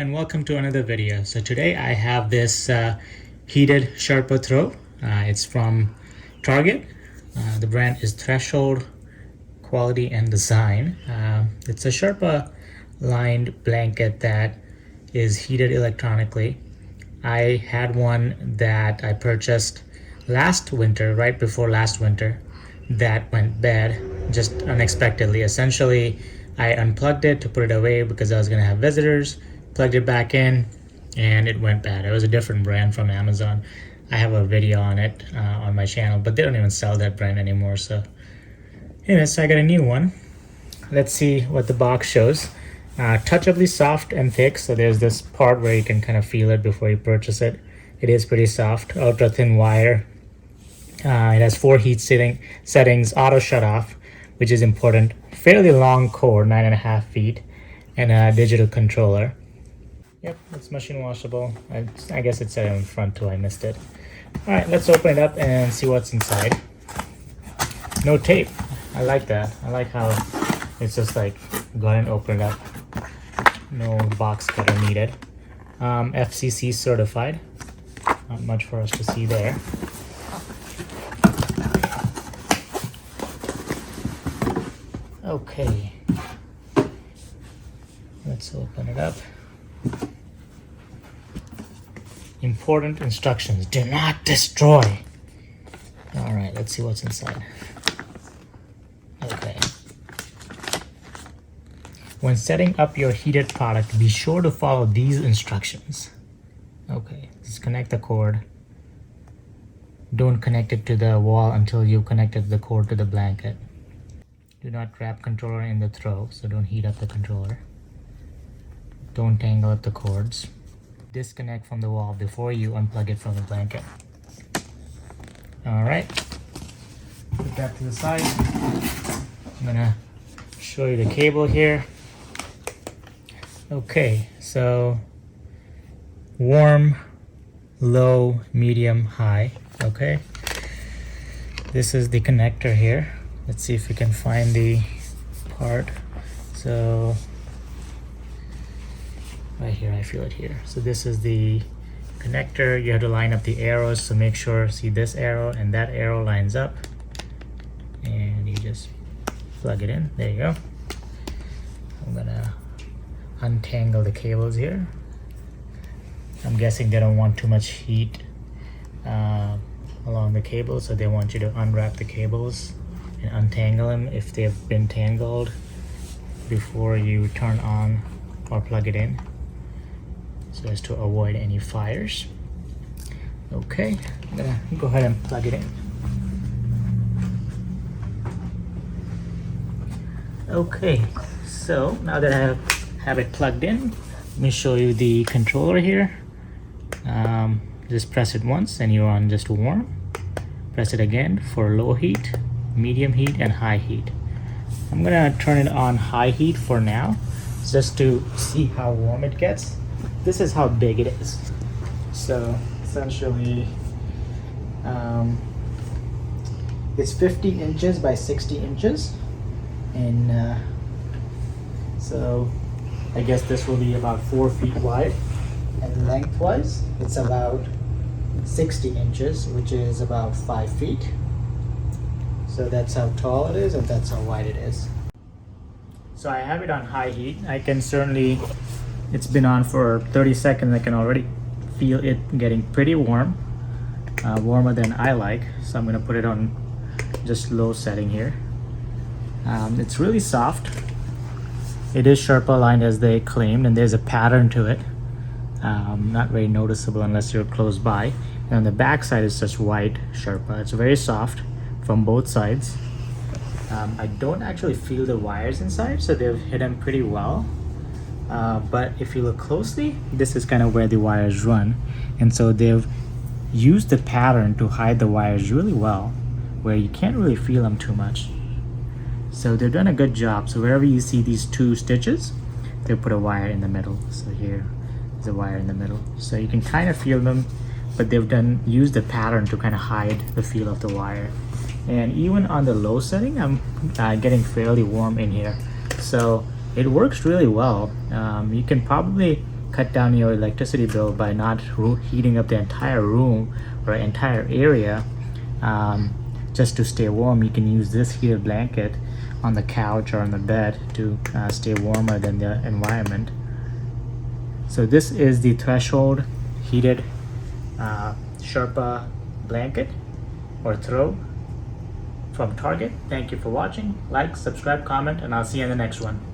and welcome to another video. So today I have this heated Sherpa throw. It's from Target. The brand is Threshold Quality and Design. It's a Sherpa lined blanket that is heated electronically. I had one that I purchased last winter, right before last winter, that went bad just unexpectedly. Essentially, I unplugged it to put it away because I was going to have visitors, plugged it back in, and it went bad. It was a different brand from Amazon. I have a video on it on my channel, but they don't even sell that brand anymore. So anyways, I got a new one. Let's see what the box shows. Touchably soft and thick, so there's this part where you can kind of feel it before you purchase it. It is pretty soft, ultra thin wire. It has 4 heat settings, auto shut off, which is important, fairly long cord, 9.5 feet, and a digital controller. Yep, it's machine washable. I guess it said it in front too, I missed it. All right, let's open it up and see what's inside. No tape, I like that. I like how it's just like, go ahead and open it up. No box cutter needed. FCC certified, not much for us to see there. Okay, let's open it up. Important instructions: do not destroy. All right, let's see what's inside. Okay. When setting up your heated product, be sure to follow these instructions. Okay, disconnect the cord. Don't connect it to the wall until you've connected the cord to the blanket. Do not wrap controller in the throw, so don't heat up the controller. Don't tangle up the cords. Disconnect from the wall before you unplug it from the blanket. All right, put that to the side. I'm gonna show you the cable here. Okay, so warm, low, medium, high. Okay, this is the connector here. Let's see if we can find the part. So right here, I feel it here. So this is the connector. You have to line up the arrows, so make sure, see this arrow and that arrow lines up, and you just plug it in. There you go. I'm gonna untangle the cables here. I'm guessing they don't want too much heat along the cable, so they want you to unwrap the cables and untangle them if they've been tangled before you turn on or plug it in, so as to avoid any fires. Okay, I'm gonna go ahead and plug it in. Okay, so now that I have it plugged in, let me show you the controller here. Just press it once and you're on just warm. Press it again for low heat, medium heat, and high heat. I'm gonna turn it on high heat for now, just to see how warm it gets. This is how big it is. So essentially, it's 50 inches by 60 inches. And so I guess this will be about 4 feet wide, and lengthwise it's about 60 inches, which is about 5 feet. So that's how tall it is, and that's how wide it is. So I have it on high heat. I can certainly, it's been on for 30 seconds. I can already feel it getting pretty warm, warmer than I like. So I'm gonna put it on just low setting here. It's really soft. It is Sherpa lined as they claimed, and there's a pattern to it. Not very noticeable unless you're close by. And on the back side is just white Sherpa. It's very soft from both sides. I don't actually feel the wires inside, so they've hidden pretty well. But if you look closely, this is kind of where the wires run. And so they've used the pattern to hide the wires really well, where you can't really feel them too much. So they've done a good job. So wherever you see these 2 stitches, they put a wire in the middle. So here is a wire in the middle. So you can kind of feel them, but they've used the pattern to kind of hide the feel of the wire. And even on the low setting, I'm getting fairly warm in here. So it works really well. You can probably cut down your electricity bill by not heating up the entire room or entire area. Just to stay warm, you can use this heated blanket on the couch or on the bed to stay warmer than the environment. So this is the Threshold heated Sherpa blanket or throw from Target. Thank you for watching. Like, subscribe, comment, and I'll see you in the next one.